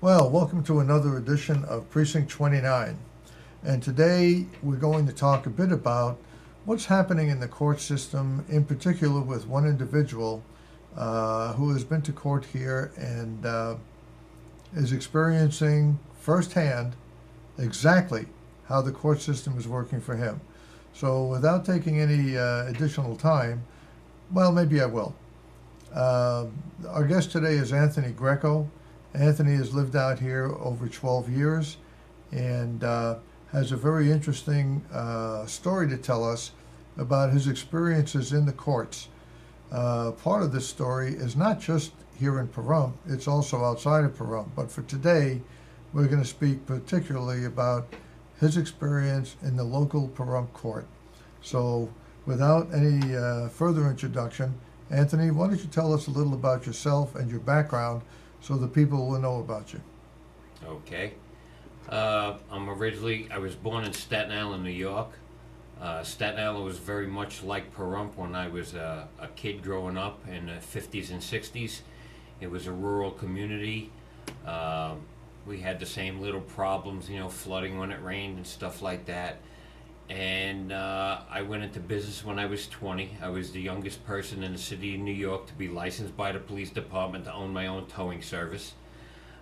Well, welcome to another edition of Precinct 29. And today we're going to talk a bit about what's happening in the court system, in particular with one individual who has been to court here and is experiencing firsthand exactly how the court system is working for him. So without taking any additional time, well, maybe I will. Our guest today is Anthony Greco. Anthony has lived out here over 12 years and has a very interesting story to tell us about his experiences in the courts. Part of this story is not just here in Pahrump, it's also outside of Pahrump. But for today, we're going to speak particularly about his experience in the local Pahrump court. So without any further introduction, Anthony, why don't you tell us a little about yourself and your background so the people will know about you. Okay. I was born in Staten Island, New York. Staten Island was very much like Pahrump when I was a kid growing up in the 50s and 60s. It was a rural community. We had the same little problems, flooding when it rained and stuff like that. And I went into business when I was 20. I was the youngest person in the city of New York to be licensed by the police department to own my own towing service.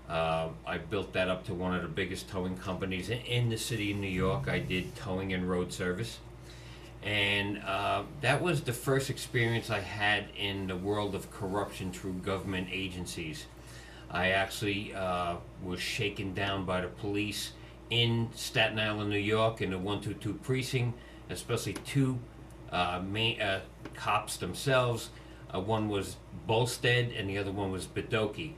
I built that up to one of the biggest towing companies in the city of New York. I did towing and road service. And that was the first experience I had in the world of corruption through government agencies. I actually was shaken down by the police in Staten Island, New York, in the 122 Precinct, especially two main cops themselves. One was Bolstead and the other one was Bedoki.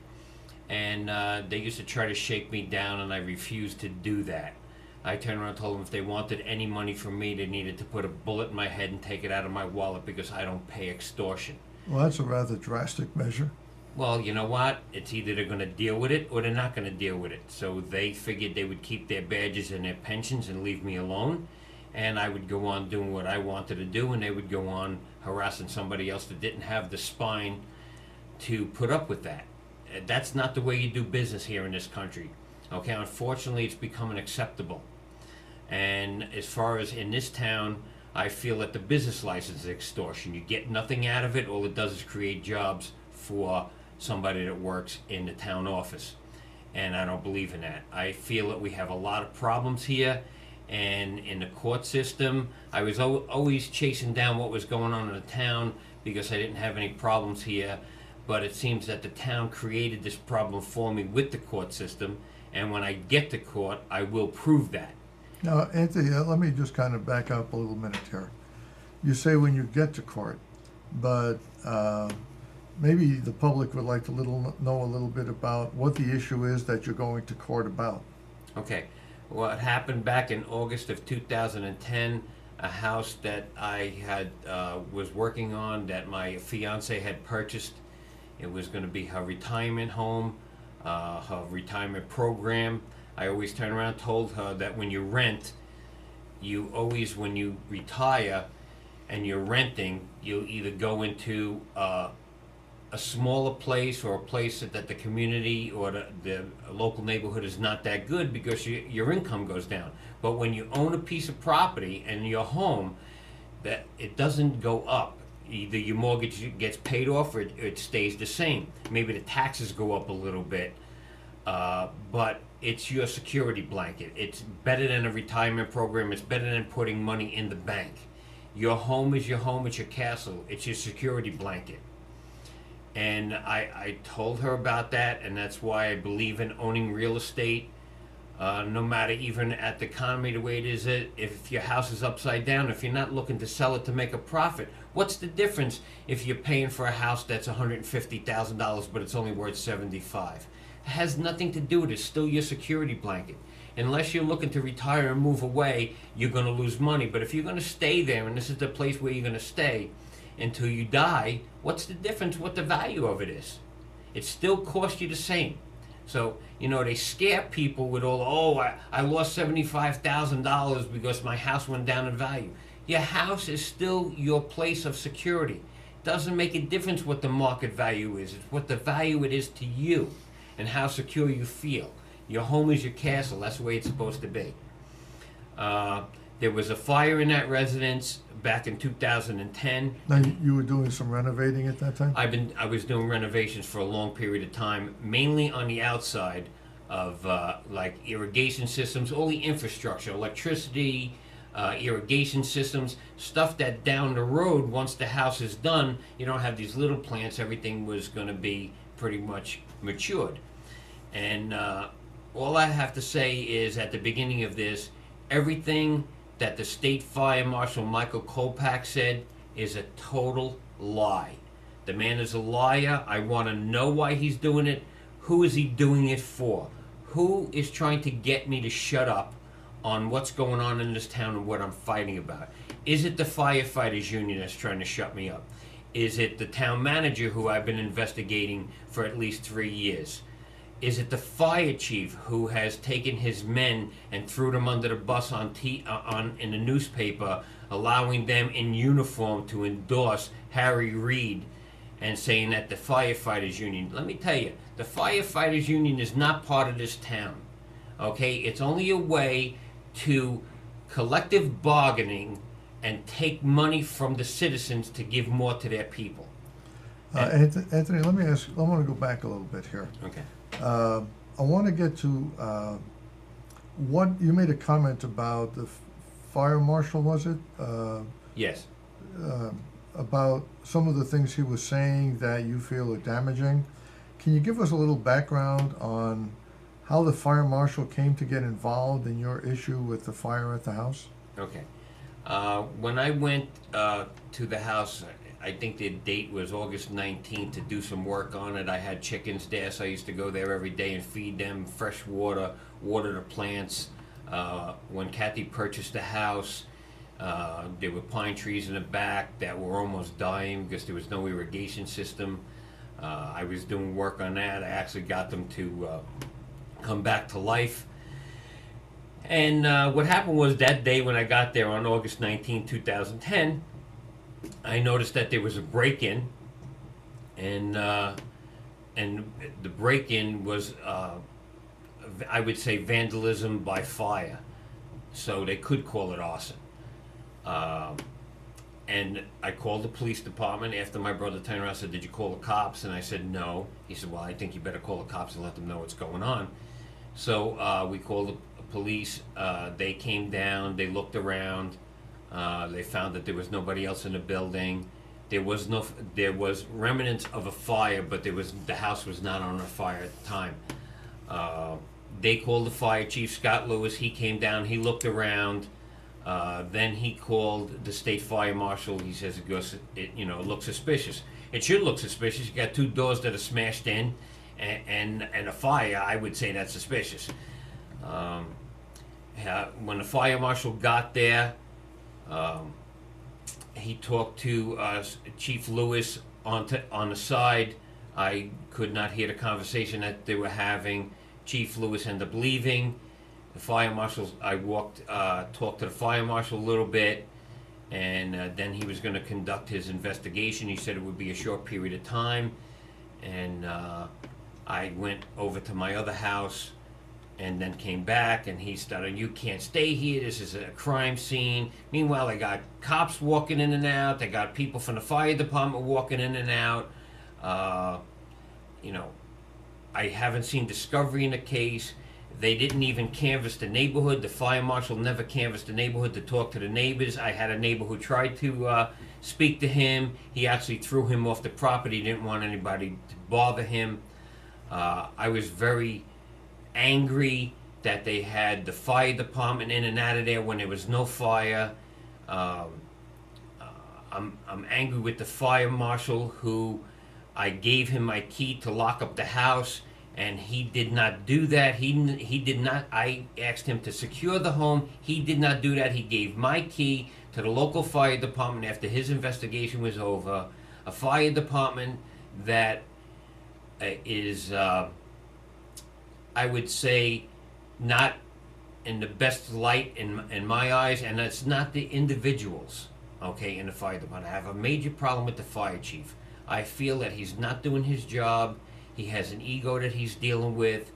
And they used to try to shake me down, and I refused to do that. I turned around and told them if they wanted any money from me, they needed to put a bullet in my head and take it out of my wallet because I don't pay extortion. Well, that's a rather drastic measure. Well, you know what? It's either they're going to deal with it or they're not going to deal with it. So they figured they would keep their badges and their pensions and leave me alone. And I would go on doing what I wanted to do, and they would go on harassing somebody else that didn't have the spine to put up with that. That's not the way you do business here in this country. Okay, unfortunately, it's becoming acceptable. And as far as in this town, I feel that the business license is extortion. You get nothing out of it. All it does is create jobs for somebody that works in the town office, and I don't believe in that. I feel that we have a lot of problems here, and in the court system, I was always chasing down what was going on in the town because I didn't have any problems here, but it seems that the town created this problem for me with the court system, and when I get to court, I will prove that. Now, Anthony, let me just kind of back up a little minute here. You say when you get to court, but maybe the public would like to know a little bit about what the issue is that you're going to court about. Okay. What happened back in August of 2010, a house that I had was working on that my fiance had purchased. It was going to be her retirement home, her retirement program. I always turned around and told her that when you rent, you always, when you retire and you're renting, you'll either go into a smaller place or a place that the community or the local neighborhood is not that good because your income goes down. But when you own a piece of property and your home, that it doesn't go up. Either your mortgage gets paid off or it stays the same. Maybe the taxes go up a little bit, but it's your security blanket. It's better than a retirement program. It's better than putting money in the bank. Your home is your home. It's your castle. It's your security blanket. And I told her about that, and that's why I believe in owning real estate. No matter even at the economy the way it is, if your house is upside down, if you're not looking to sell it to make a profit, what's the difference if you're paying for a house that's $150,000 but it's only worth $75,000? It has nothing to do with it. It's still your security blanket. Unless you're looking to retire and move away, you're going to lose money. But if you're going to stay there, and this is the place where you're going to stay until you die, what's the difference what the value of it is? It still costs you the same. So, they scare people with I lost $75,000 because my house went down in value. Your house is still your place of security. It doesn't make a difference what the market value is. It's what the value it is to you. and how secure you feel. Your home is your castle. That's the way it's supposed to be. There was a fire in that residence back in 2010. Now, you were doing some renovating at that time? I was doing renovations for a long period of time, mainly on the outside of like irrigation systems, all the infrastructure, electricity, irrigation systems, stuff that down the road, once the house is done, you don't have these little plants. Everything was going to be pretty much matured. And all I have to say is, at the beginning of this, everything that the State Fire Marshal Michael Kolpak said is a total lie. The man is a liar. I want to know why he's doing it. Who is he doing it for? Who is trying to get me to shut up on what's going on in this town and what I'm fighting about? Is it the firefighters union that's trying to shut me up? Is it the town manager who I've been investigating for at least 3 years? Is it the fire chief who has taken his men and threw them under the bus in the newspaper, allowing them in uniform to endorse Harry Reid and saying that the firefighters union? Let me tell you, the firefighters union is not part of this town. Okay, it's only a way to collective bargaining and take money from the citizens to give more to their people. Anthony, let me ask, I want to go back a little bit here. Okay. I want to get to what you made a comment about the fire marshal, was it? Yes. About some of the things he was saying that you feel are damaging. Can you give us a little background on how the fire marshal came to get involved in your issue with the fire at the house? Okay. When I went to the house, I think the date was August 19th, to do some work on it. I had chickens there, so I used to go there every day and feed them fresh water, water the plants. When Kathy purchased the house, there were pine trees in the back that were almost dying because there was no irrigation system. I was doing work on that. I actually got them to come back to life. And what happened was, that day when I got there on August 19, 2010, I noticed that there was a break-in, and the break-in was, I would say, vandalism by fire. So they could call it arson. And I called the police department after my brother turned around and said, "Did you call the cops?" And I said, "No." He said, "Well, I think you better call the cops and let them know what's going on." So we called the police. They came down. They looked around. They found that there was nobody else in the building. There was remnants of a fire, but the house was not on a fire at the time. They called the fire chief, Scott Lewis. He came down. He looked around. Then he called the state fire marshal. He says it looks suspicious. It should look suspicious. You got 2 doors that are smashed in, and a fire. I would say that's suspicious. When the fire marshal got there, he talked to Chief Lewis on the side. I could not hear the conversation that they were having. Chief Lewis ended up leaving. The fire marshal, I talked to the fire marshal a little bit, and then he was going to conduct his investigation. He said it would be a short period of time, and I went over to my other house and then came back, and he started, "You can't stay here, this is a crime scene." Meanwhile, I got cops walking in and out. I got people from the fire department walking in and out. I haven't seen discovery in the case. They didn't even canvass the neighborhood. The fire marshal never canvassed the neighborhood to talk to the neighbors. I had a neighbor who tried to speak to him. He actually threw him off the property. He didn't want anybody to bother him. I was very angry that they had the fire department in and out of there when there was no fire. I'm angry with the fire marshal, who I gave him my key to lock up the house, and he did not do that. He did not. I asked him to secure the home. He did not do that. He gave my key to the local fire department after his investigation was over. A fire department that is, I would say, not in the best light in my eyes, and it's not the individuals, okay, in the fire department. I have a major problem with the fire chief. I feel that he's not doing his job. He has an ego that he's dealing with,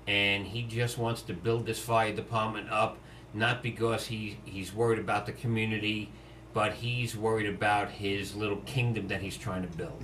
and he just wants to build this fire department up, not because he's worried about the community, but he's worried about his little kingdom that he's trying to build.